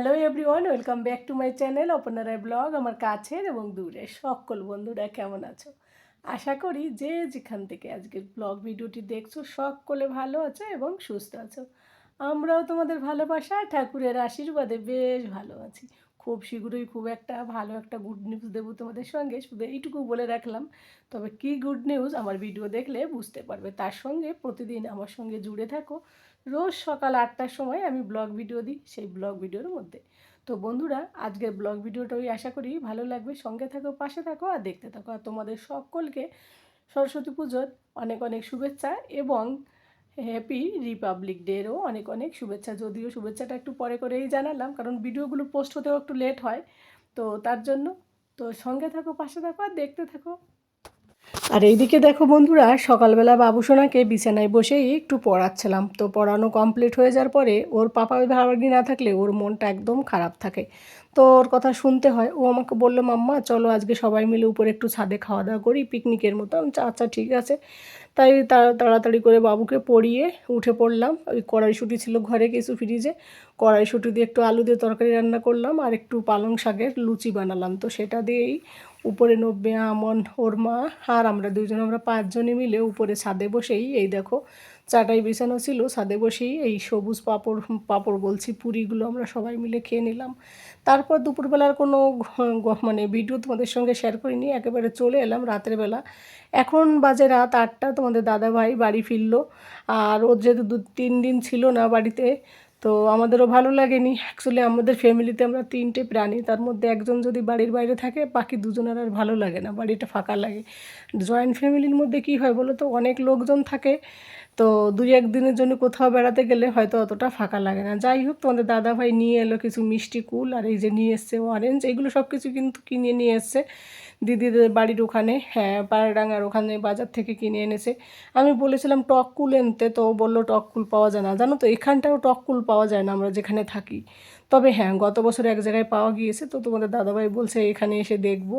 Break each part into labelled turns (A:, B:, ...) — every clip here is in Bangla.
A: Hello everyone, welcome back to my channel অপনারায় ব্লগ। আমার কাছের এবং দূরের সকল বন্ধুরা কেমন আছো? আশা করি যে যেখান থেকে আজকের ব্লগ ভিডিওটি দেখছো সকলে ভালো আছো এবং সুস্থ আছো। আমরাও তোমাদের ভালোবাসা ঠাকুরের আশীর্বাদে বেশ ভালো আছি। খুব শীঘ্রই খুব একটা ভালো একটা গুড নিউজ দেবো তোমাদের সঙ্গে, শুধু এইটুকু বলে রাখলাম। তবে কী গুড নিউজ আমার ভিডিও দেখলে বুঝতে পারবে। তার সঙ্গে প্রতিদিন আমার সঙ্গে জুড়ে থাকো। রোজ সকাল 8টার সময় আমি ব্লগ ভিডিও দিই, সেই ব্লগ ভিডিওর মধ্যে। তো বন্ধুরা, আজকের ব্লগ ভিডিওটাই আশা করি ভালো লাগবে। সঙ্গে থাকো, পাশে থাকো আর দেখতে থাকো। আর তোমাদের সকলকে সরস্বতী পুজোর অনেক অনেক শুভেচ্ছা এবং হ্যাপি রিপাবলিক ডেরও অনেক অনেক শুভেচ্ছা। যদিও শুভেচ্ছাটা একটু পরে করেই জানালাম, কারণ ভিডিওগুলো পোস্ট হতেও একটু লেট হয়, তো তার জন্য। তো সঙ্গে থাকো, পাশে থাকো আর দেখতে থাকো। আর এইদিকে দেখো বন্ধুরা, সকালবেলা বাবুসোনাকে বিছানায় বসেই একটু পড়াচ্ছিলাম। তো পড়ানো কমপ্লিট হয়ে যাওয়ার পরে ওর পাপা ভাবি না থাকলে ওর মনটা একদম খারাপ থাকে। তো ওর কথা শুনতে হয়। ও আমাকে বললো, মাম্মা চলো আজকে সবাই মিলে উপরে একটু ছাদে খাওয়া দাওয়া করি পিকনিকের মতো। আমি বলছি, আচ্ছা ঠিক আছে। তাই তাড়াতাড়ি করে বাবুকে পড়িয়ে উঠে পড়লাম। ওই কড়াইশুঁটি ছিল ঘরে কিছু ফ্রিজে, কড়াইশুঁটি দিয়ে একটু আলু দিয়ে তরকারি রান্না করলাম আর একটু পালং শাকের লুচি বানালাম। তো সেটা দিয়েই উপরে নব্বে, আমন, ওর মা আর আমরা দুজন, আমরা 5জনে মিলে উপরে ছাদে বসেই এই দেখো চাটাই বিছানো ছিল, ছাদে বসেই এই সবুজ পাঁপড় পাঁপড় বলছি পুরিগুলো আমরা সবাই মিলে খেয়ে নিলাম। তারপর দুপুরবেলার কোনো মানে ভিডিও তোমাদের সঙ্গে শেয়ার করিনি, একেবারে চলে এলাম রাতের বেলা। এখন বাজে রাত 8টা, তোমাদের দাদাভাই বাড়ি ফিরলো। আর ওর যেহেতু 2-3 দিন ছিল না বাড়িতে, তো আমাদেরও ভালো লাগেনি। অ্যাকচুয়ালি আমাদের ফ্যামিলিতে আমরা 3টে প্রাণী, তার মধ্যে একজন যদি বাড়ির বাইরে থাকে বাকি দুজনের আর ভালো লাগে না, বাড়িটা ফাঁকা লাগে। জয়েন্ট ফ্যামিলির মধ্যে কী হয় বলো তো, অনেক লোকজন থাকে, তো 2-1 দিনের জন্য কোথাও বেড়াতে গেলে হয়তো অতটা ফাঁকা লাগে না। যাই হোক, তোমাদের দাদাভাই নিয়ে এলো কিছু মিষ্টি কুল, আর এই যে নিয়ে এসছে অরেঞ্জ, এইগুলো সব কিছু কিন্তু কিনে নিয়ে এসছে দিদিদের বাড়ির ওখানে, হ্যাঁ পায়রাডাঙ্গার ওখানে বাজার থেকে কিনে এনেছে। আমি বলেছিলাম টক কুল আনতে, তো ও বললো টক কুল পাওয়া যায় না। জানো তো, এখানটাও টক কুল পাওয়া যায় না আমরা যেখানে থাকি। তবে হ্যাঁ, গত বছর এক জায়গায় পাওয়া গিয়েছে, তো তোমাদের দাদাভাই বলছে এখানে এসে দেখবো,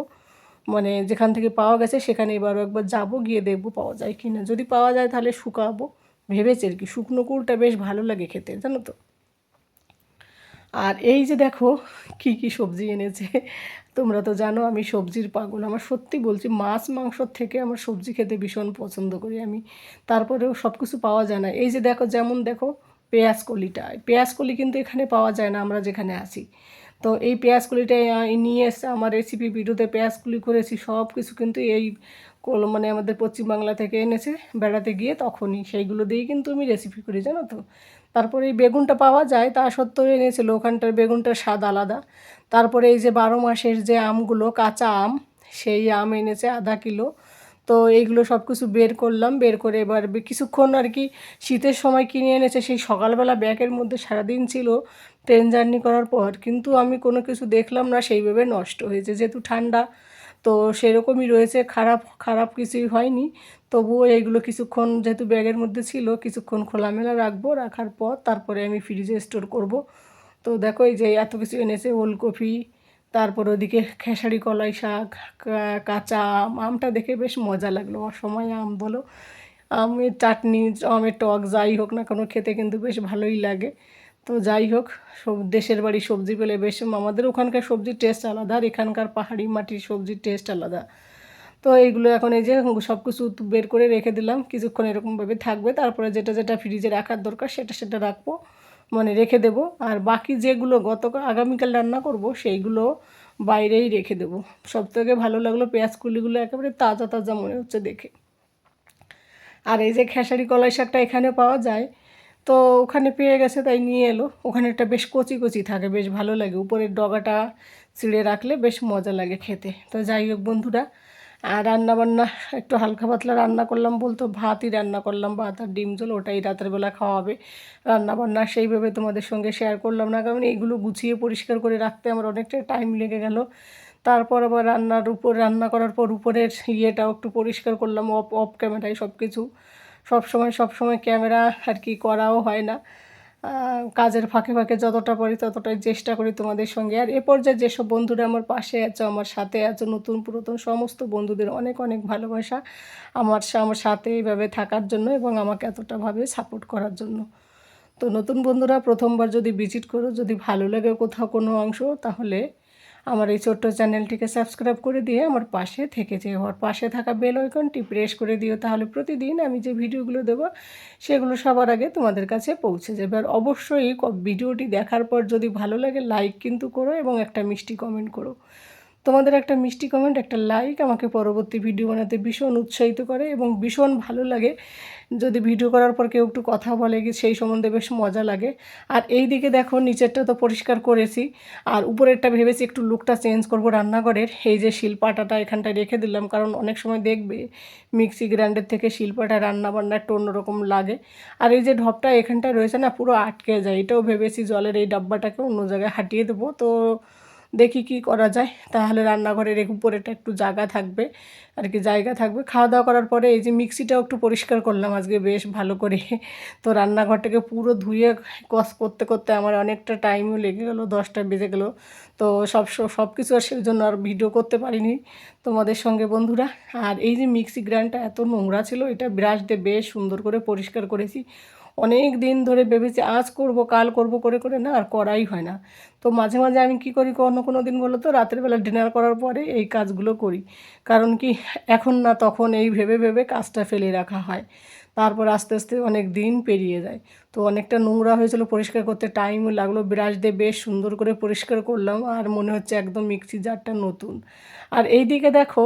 A: মানে যেখান থেকে পাওয়া গেছে সেখানে এবারও একবার যাবো, গিয়ে দেখবো পাওয়া যায় কি না। যদি পাওয়া যায় তাহলে শুকাবো ভেবেছি আর কি। শুকনো কুলটা বেশ ভালো লাগে খেতে, জানো তো। আর এই যে দেখো কি কি সবজি এনেছে। তোমরা তো জানো আমি সবজির পাগল, আমার সত্যি বলছি, মাছ মাংসর থেকে আমার সবজি খেতে ভীষণ পছন্দ করি আমি। তারপরেও সব কিছু পাওয়া যায় না। এই যে দেখো, যেমন দেখো পেঁয়াজ কলিটা, পেঁয়াজ কলি কিন্তু এখানে পাওয়া যায় না আমরা যেখানে আছি। তো এই পেঁয়াজ কলিটা নিয়ে এসে আমার রেসিপি ভিডিওতে পেঁয়াজ কলি করেছি, সব কিছু কিন্তু এই মানে আমাদের পশ্চিমবাংলা থেকে এনেছে বেড়াতে গিয়ে, তখনই সেইগুলো দিয়েই কিন্তু আমি রেসিপি করি, জানো তো। তারপরে এই বেগুনটা পাওয়া যায়, তা সত্ত্বেও এনেছিল, ওখানটার বেগুনটার স্বাদ আলাদা। তারপরে এই যে 12 মাসের যে আমগুলো, কাঁচা আম, সেই আম এনেছে ½ কিলো। তো এইগুলো সব কিছু বের করলাম, বের করে এবার কিছুক্ষণ আর কি শীতের সময় কিনে এনেছে, সেই সকালবেলা ব্যাগের মধ্যে সারাদিন ছিল ট্রেন জার্নি করার পর, কিন্তু আমি কোনো কিছু দেখলাম না সেইভাবে নষ্ট হয়েছে, যেহেতু ঠান্ডা তো সেরকমই রয়েছে, খারাপ খারাপ কিছুই হয়নি। তবুও এইগুলো কিছুক্ষণ যেহেতু ব্যাগের মধ্যে ছিল, কিছুক্ষণ খোলামেলা রাখবো, রাখার পর তারপরে আমি ফ্রিজে স্টোর করব। তো দেখো এই যে এত কিছু এনেছে, ওলকপি, তারপর ওদিকে খেসারি কলাই শাক, কাঁচা আম, আমটা দেখে বেশ মজা লাগলো, অসময় আম বলো, আমের চাটনি, আমের টক যাই হোক না কেন খেতে কিন্তু বেশ ভালোই লাগে। তো যাই হোক, সব দেশের বাড়ির সবজি পেলে বেশ, আমাদের ওখানকার সবজির টেস্ট আলাদা আর এখানকার পাহাড়ি মাটির সবজির টেস্ট আলাদা। তো এইগুলো এখন এই যে সব কিছু বের করে রেখে দিলাম, কিছুক্ষণ এরকমভাবে থাকবে, তারপরে যেটা যেটা ফ্রিজে রাখার দরকার সেটা সেটা রাখবো, মানে রেখে দেবো। আর বাকি যেগুলো আগামীকাল রান্না করব সেইগুলো বাইরেই রেখে দেবো। সবথেকে ভালো লাগলো পেঁয়াজ কুলিগুলো একেবারে তাজা তাজা মনে হচ্ছে দেখে। আর এই যে খেসারি কলাই শাকটা এখানে পাওয়া যায়, তো ওখানে পেয়ে গেছে তাই নিয়ে এলো। ওখানে একটা বেশ কচি কচি থাকে, বেশ ভালো লাগে, উপরের ডগাটা ছিঁড়ে রাখলে বেশ মজা লাগে খেতে। তো যাই হোক বন্ধুরা, আর রান্নাবান্না একটু হালকা পাতলা রান্না করলাম, বলতো ভাতই রান্না করলাম, ভাত আর ডিম ঝোল, ওটাই রাতের বেলা খাওয়া হবে। রান্নাবান্না সেইভাবে তোমাদের সঙ্গে শেয়ার করলাম না, কারণ এইগুলো গুছিয়ে পরিষ্কার করে রাখতে আমার অনেকটা টাইম লেগে গেল। তারপর আবার রান্না করার পর উপরের ইয়েটাও একটু পরিষ্কার করলাম অফ অফ ক্যামেরায় সব কিছু। সব সময় ক্যামেরা আর কি করাও হয় না, কাজের ফাঁকে ফাঁকে যতটা পারি ততটাই চেষ্টা করি তোমাদের সঙ্গে। আর এ পর্যায়ে যেসব বন্ধুরা আমার পাশে আছো, আমার সাথে আছো, নতুন পুরাতন সমস্ত বন্ধুদের অনেক অনেক ভালোবাসা আমার সাথে এইভাবে থাকার জন্য এবং আমাকে এতটাভাবে সাপোর্ট করার জন্য। তো নতুন বন্ধুরা প্রথমবার যদি ভিজিট করো, যদি ভালো লাগে কোথাও কোনো অংশ, তাহলে আমার এই ছোট্ট চ্যানেলটিকে সাবস্ক্রাইব করে দিয়ে আমার পাশে থেকে যেও, আর পাশে থাকা বেল আইকনটি প্রেস করে দিও, তাহলে প্রতিদিন আমি যে ভিডিওগুলো দেবো সেগুলো সবার আগে তোমাদের কাছে পৌঁছে যাবে। আর অবশ্যই ভিডিওটি দেখার পর যদি ভালো লাগে লাইক কিন্তু করো এবং একটা মিষ্টি কমেন্ট করো। তোমাদের একটা মিষ্টি কমেন্ট, একটা লাইক আমাকে পরবর্তী ভিডিও বানাতে ভীষণ উৎসাহিত করে এবং ভীষণ ভালো লাগে। যদি ভিডিও করার পর কেউ একটু কথা বলে সেই সম্বন্ধে বেশ মজা লাগে। আর এই দিকে দেখো নিচেরটা তো পরিষ্কার করেছি, আর উপরেরটা ভেবেছি একটু লুকটা চেঞ্জ করব রান্নাঘরের। এই যে শিলপাটাটা এখানটায় রেখে দিলাম, কারণ অনেক সময় দেখবে মিক্সি গ্রাইন্ডার থেকে শিলপাটা রান্নাবান্না একটু অন্যরকম লাগে। আর এই যে ঢপটা এখানটায় রয়েছে না, পুরো আটকে যায়। এটাও ভেবেছি জলের এই ডাব্বাটাকে অন্য জায়গায় হাঁটিয়ে দেবো। তো দেখি কি করা যায়, তাহলে রান্নাঘরের উপরেটা একটু জায়গা থাকবে আর কি, জায়গা থাকবে। খাওয়া দাওয়া করার পরে এই যে মিক্সিটাও একটু পরিষ্কার করলাম আজকে বেশ ভালো করে। তো রান্নাঘরটাকে পুরো ধুয়ে কস করতে করতে আমার অনেকটা টাইমও লেগে গেলো, 10টা বেজে গেলো। তো সব কিছু আর সেই জন্য আর ভিডিও করতে পারিনি তোমাদের সঙ্গে বন্ধুরা। আর এই যে মিক্সি গ্রাইন্ডারটা এত নোংরা ছিল, এটা ব্রাশ দিয়ে বেশ সুন্দর করে পরিষ্কার করেছি। অনেক দিন ধরে ভেবেছি আজ করব কাল করব করে করে না আর করাই হয় না। তো মাঝে মাঝে আমি কি করি, কোনো দিন বলো তো রাতের বেলা ডিনার করার পরে এই কাজগুলো করি। কারণ কি, এখন না তখন এই ভেবে ভেবে কাজটা ফেলে রাখা হয়, তারপর আস্তে আস্তে অনেক দিন পেরিয়ে যায়। তো অনেকটা নোংরা হয়েছিল, পরিষ্কার করতে টাইমও লাগলো। ব্রাশ দিয়ে বেশ সুন্দর করে পরিষ্কার করলাম, আর মনে হচ্ছে একদম মিক্সি জারটা নতুন। আর এই দিকে দেখো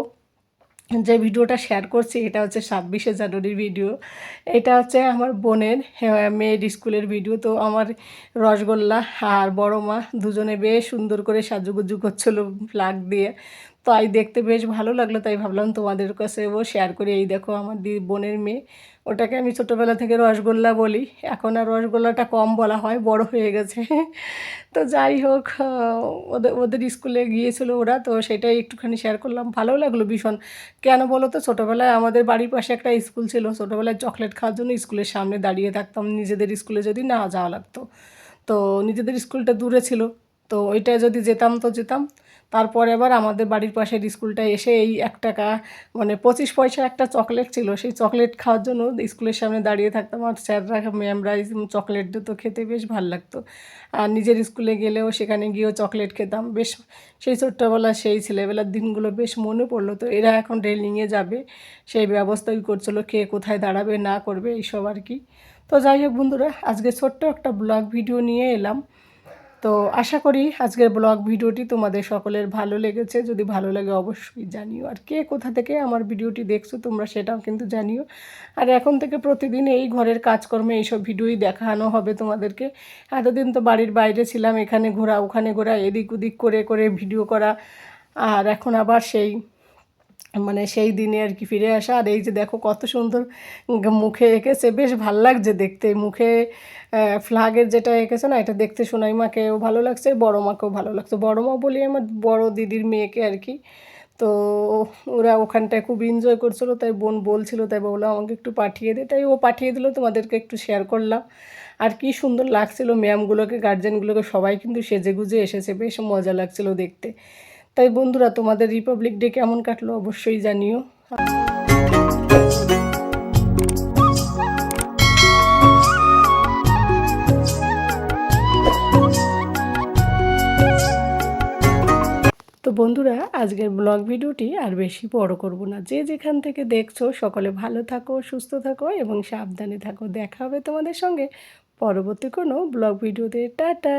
A: যে ভিডিওটা শেয়ার করছি, এটা হচ্ছে 26শে জানুয়ারির ভিডিও। এটা হচ্ছে আমার বোনের মেয়ের স্কুলের ভিডিও। তো আমার রসগোল্লা আর বড় মা দুজনে বেশ সুন্দর করে সাজুগুজু করছিল ফ্ল্যাগ দিয়ে। তাই দেখতে বেশ ভালো লাগলো, তাই ভাবলাম তোমাদের কাছেও শেয়ার করি। এই দেখো আমার বোনের মেয়ে, ওটাকে আমি ছোটোবেলা থেকে রসগোল্লা বলি। এখন আর রসগোল্লাটা কম বলা হয়, বড় হয়ে গেছে। তো যাই হোক, ওদের ওদের স্কুলে গিয়েছিল ওরা, তো সেটাই একটুখানি শেয়ার করলাম। ভালো লাগলো ভীষণ। কেন বলো তো, ছোটোবেলায় আমাদের বাড়ির পাশে একটা স্কুল ছিল। ছোটোবেলায় চকলেট খাওয়ার জন্য স্কুলের সামনে দাঁড়িয়ে থাকতাম, নিজেদের স্কুলে যদি না যাওয়া লাগতো। তো নিজেদের স্কুলটা দূরে ছিল, তো ওইটা যদি যেতাম তো যেতাম। তারপরে আবার আমাদের বাড়ির পাশের স্কুলটায় এসে এই 1 টাকা মানে 25 পয়সা একটা চকলেট ছিল, সেই চকলেট খাওয়ার জন্য স্কুলের সামনে দাঁড়িয়ে থাকতাম। আর স্যাররা ম্যামরা চকলেট দিত, খেতে বেশ ভালো লাগতো। আর নিজের স্কুলে গেলেও সেখানে গিয়েও চকলেট খেতাম। বেশ সেই ছোট্টবেলা সেই ছেলেবেলার দিনগুলো বেশ মনে পড়লো। তো এরা এখন রেলিংয়ে যাবে, সেই ব্যবস্থাই করছিলো, কে কোথায় দাঁড়াবে না করবে এইসব আর কি। তো যাই হোক বন্ধুরা, আজকে ছোট্ট একটা ব্লগ ভিডিও নিয়ে এলাম। তো আশা করি আজকের ব্লগ ভিডিওটি তোমাদের সকলের ভালো লেগেছে। যদি ভালো লাগে অবশ্যই জানিও, আর কে কোথা থেকে আমার ভিডিওটি দেখছো তোমরা সেটাও কিন্তু জানিও। আর এখন থেকে প্রতিদিন এই ঘরের কাজকর্মে এইসব ভিডিওই দেখানো হবে তোমাদেরকে। এতদিন তো বাড়ির বাইরে ছিলাম, এখানে ঘোরা ওখানে ঘোরা, এদিক ওদিক করে করে ভিডিও করা। আর এখন আবার সেই দিনে আর কি ফিরে আসা। আর এই যে দেখো কত সুন্দর মুখে এঁকেছে, বেশ ভাল লাগছে দেখতে। মুখে ফ্ল্যাগের যেটা এঁকেছে না, এটা দেখতে সোনাই মাকেও ভালো লাগছে, বড়ো মাকেও ভালো লাগছে। বড়ো মা বলি আমার বড় দিদির মেয়েকে আর কি। তো ওরা ওখানটায় খুব এনজয় করছিলো, তাই বোন বলছিল, তাই বললাম আমাকে একটু পাঠিয়ে দে, তাই ও পাঠিয়ে দিল, তোমাদেরকে একটু শেয়ার করলাম। আর কি সুন্দর লাগছিল, ম্যামগুলোকে গার্জেনগুলোকে সবাই কিন্তু সেজেগুজে এসেছে, বেশ মজা লাগছিল দেখতে। তাই বন্ধুরা, তোমাদের রিপাবলিক ডে কেমন কাটলো অবশ্যই জানিও। তো বন্ধুরা, আজকের ব্লগ ভিডিওটি আর বেশি বড় করব না। যে যেখান থেকে দেখছো সকলে ভালো থাকো, সুস্থ থাকো এবং সাবধানে থাকো। দেখা হবে তোমাদের সঙ্গে পরবর্তী কোনো ব্লগ ভিডিওতে। টাটা।